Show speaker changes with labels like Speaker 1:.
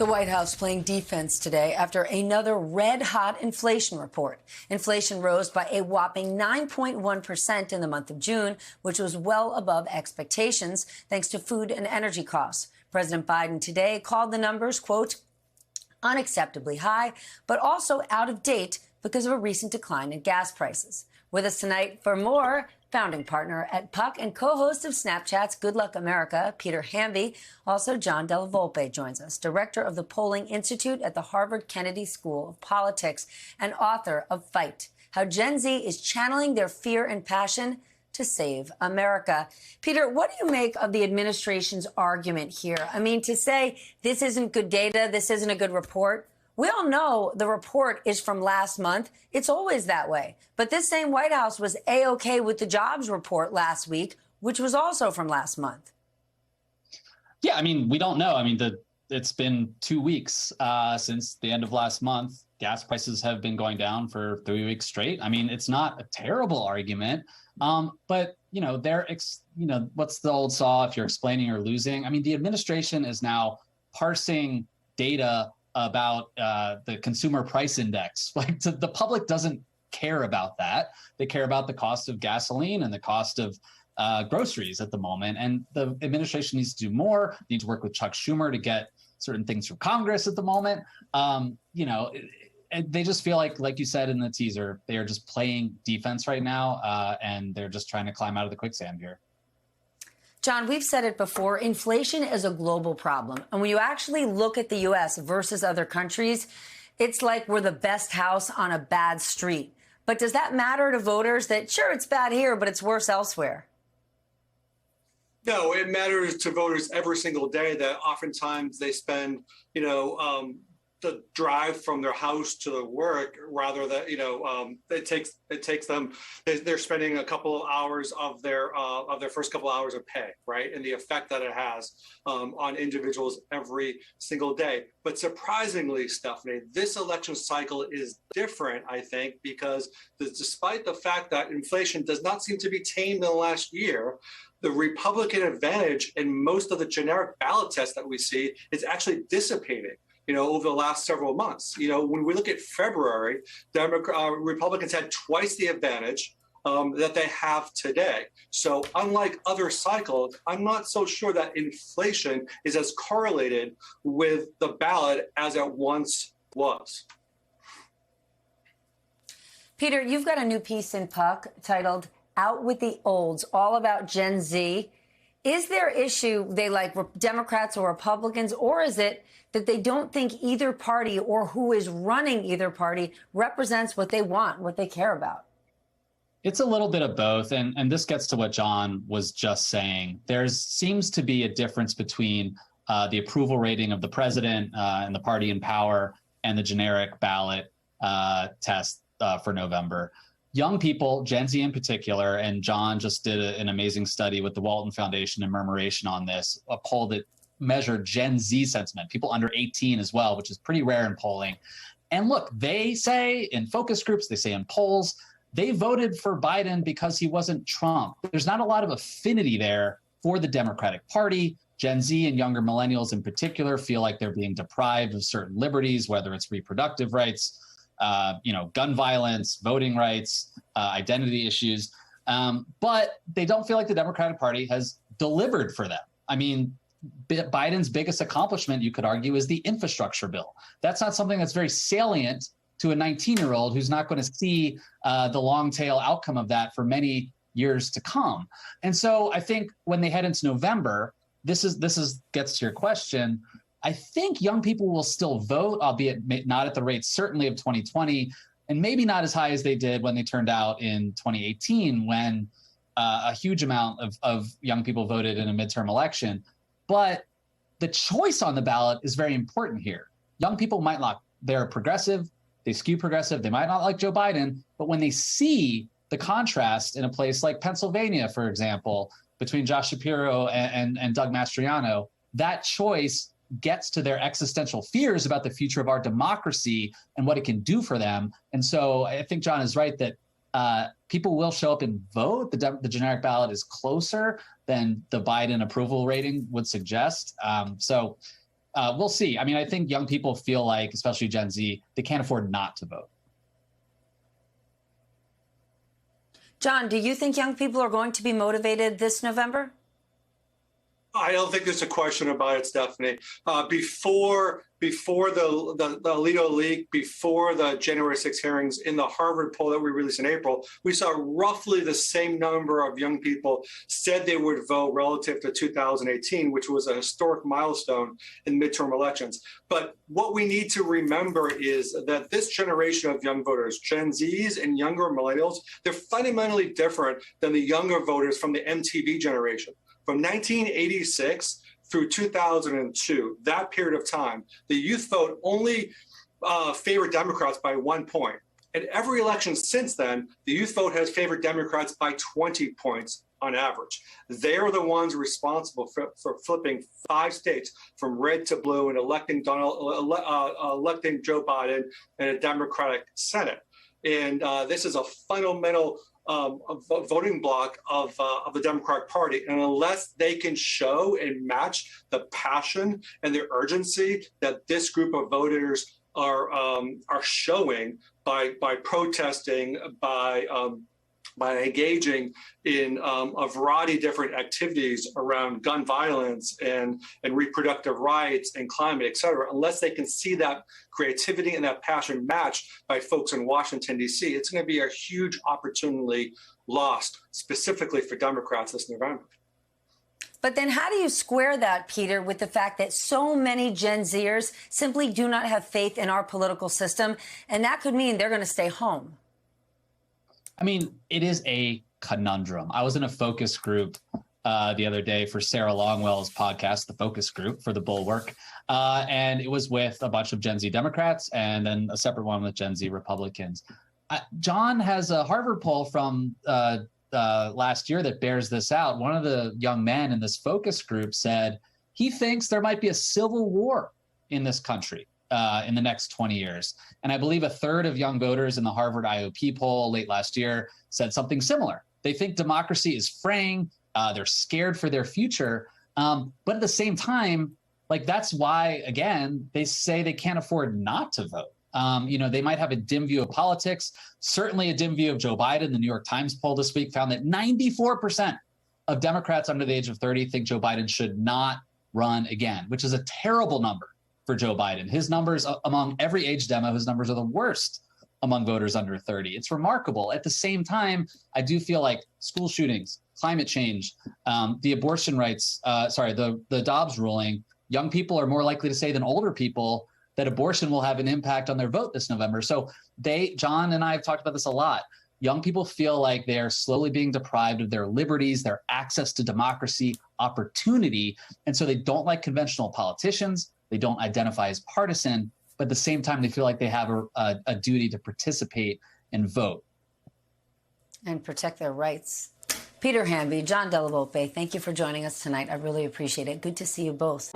Speaker 1: The White House playing defense today after another red-hot inflation report. Inflation rose by a whopping 9.1% in the month of June, which was well above expectations, thanks to food and energy costs. President Biden today called the numbers, quote, unacceptably high, but also out of date because of a recent decline in gas prices. With us tonight for more, founding partner at Puck and co-host of Snapchat's Good Luck America, Peter Hamby. Also, John Della Volpe joins us, director of the Polling Institute at the Harvard Kennedy School of Politics and author of Fight, How Gen Z is Channeling Their Fear and Passion to Save America. Peter, what do you make of the administration's argument here? I mean, to say this isn't good data, this isn't a good report. We all know the report is from last month. It's always that way. But this same White House was A-OK with the jobs report last week, which was also from last month.
Speaker 2: Yeah, I mean, we don't know. I mean, it's been 2 weeks since the end of last month. Gas prices have been going down for 3 weeks straight. I mean, it's not a terrible argument. But, what's the old saw? If you're explaining or losing. I mean, the administration is now parsing data about the consumer price index. Like the public doesn't care about that. They care about the cost of gasoline and the cost of groceries at the moment. And the administration needs to do more, needs to work with Chuck Schumer to get certain things from Congress at the moment. They just feel like you said in the teaser, they are just playing defense right now, and they're just trying to climb out of the quicksand here.
Speaker 1: John, we've said it before, inflation is a global problem. And when you actually look at the U.S. versus other countries, it's like we're the best house on a bad street. But does that matter to voters that, sure, it's bad here, but it's worse elsewhere?
Speaker 3: No, it matters to voters every single day that oftentimes they spend, the drive from their house to the work, rather that it takes them. They're spending a couple of hours of their first couple of hours of pay, right, and the effect that it has on individuals every single day. But surprisingly, Stephanie, this election cycle is different, I think, because despite the fact that inflation does not seem to be tamed in the last year, the Republican advantage in most of the generic ballot tests that we see is actually dissipating. Over the last several months. When we look at February, Republicans had twice the advantage that they have today. So unlike other cycles, I'm not so sure that inflation is as correlated with the ballot as it once was.
Speaker 1: Peter, you've got a new piece in Puck titled Out with the Olds, all about Gen Z. Is their issue they like Democrats or Republicans, or is it that they don't think either party or who is running either party represents what they want, what they care about?
Speaker 2: It's a little bit of both. And this gets to what John was just saying. There seems to be a difference between the approval rating of the president and the party in power and the generic ballot test for November. Young people, Gen Z in particular, and John just did an amazing study with the Walton Foundation and Murmuration on this, a poll that measured Gen Z sentiment, people under 18 as well, which is pretty rare in polling. And look, they say in focus groups, they say in polls, they voted for Biden because he wasn't Trump. There's not a lot of affinity there for the Democratic Party. Gen Z and younger millennials in particular feel like they're being deprived of certain liberties, whether it's reproductive rights, gun violence, voting rights, identity issues. But they don't feel like the Democratic Party has delivered for them. I mean, Biden's biggest accomplishment, you could argue, is the infrastructure bill. That's not something that's very salient to a 19-year-old who's not going to see the long tail outcome of that for many years to come. And so I think when they head into November, this gets to your question. I think young people will still vote, albeit not at the rate certainly of 2020, and maybe not as high as they did when they turned out in 2018, when a huge amount of young people voted in a midterm election. But the choice on the ballot is very important here. Young people might not, they're progressive, they skew progressive, they might not like Joe Biden, but when they see the contrast in a place like Pennsylvania, for example, between Josh Shapiro and Doug Mastriano, that choice gets to their existential fears about the future of our democracy and what it can do for them. And so I think John is right that people will show up and vote. The generic ballot is closer than the Biden approval rating would suggest. So we'll see. I mean, I think young people feel like, especially Gen Z, they can't afford not to vote.
Speaker 1: John, do you think young people are going to be motivated this November?
Speaker 3: I don't think there's a question about it, Stephanie. Before the Alito leak, before the January 6 hearings, in the Harvard poll that we released in April, we saw roughly the same number of young people said they would vote relative to 2018, which was a historic milestone in midterm elections. But what we need to remember is that this generation of young voters, Gen Zs and younger millennials, they're fundamentally different than the younger voters from the MTV generation. From 1986 through 2002, that period of time, the youth vote only favored Democrats by 1 point. At every election since then, the youth vote has favored Democrats by 20 points on average. They're the ones responsible for flipping 5 states from red to blue and electing Joe Biden in a Democratic Senate. And this is a fundamental voting bloc of the Democratic Party, and unless they can show and match the passion and the urgency that this group of voters are showing by protesting, by engaging in a variety of different activities around gun violence and reproductive rights and climate, et cetera, unless they can see that creativity and that passion matched by folks in Washington, D.C., it's going to be a huge opportunity lost, specifically for Democrats this November.
Speaker 1: But then how do you square that, Peter, with the fact that so many Gen Zers simply do not have faith in our political system, and that could mean they're going to stay home?
Speaker 2: I mean, it is a conundrum. I was in a focus group the other day for Sarah Longwell's podcast, The Focus Group for The Bulwark. And it was with a bunch of Gen Z Democrats and then a separate one with Gen Z Republicans. John has a Harvard poll from last year that bears this out. One of the young men in this focus group said he thinks there might be a civil war in this country in the next 20 years. And I believe a third of young voters in the Harvard IOP poll late last year said something similar. They think democracy is fraying. They're scared for their future. But at the same time, like, that's why, again, they say they can't afford not to vote. They might have a dim view of politics, certainly a dim view of Joe Biden. The New York Times poll this week found that 94% of Democrats under the age of 30 think Joe Biden should not run again, which is a terrible number for Joe Biden. His numbers among every age demo, his numbers are the worst among voters under 30. It's remarkable. At the same time, I do feel like school shootings, climate change, the abortion rights, the Dobbs ruling, young people are more likely to say than older people that abortion will have an impact on their vote this November. So John and I have talked about this a lot. Young people feel like they are slowly being deprived of their liberties, their access to democracy, opportunity. And so they don't like conventional politicians. They don't identify as partisan, but at the same time, they feel like they have a duty to participate and vote.
Speaker 1: And protect their rights. Peter Hamby, John Della Volpe, thank you for joining us tonight. I really appreciate it. Good to see you both.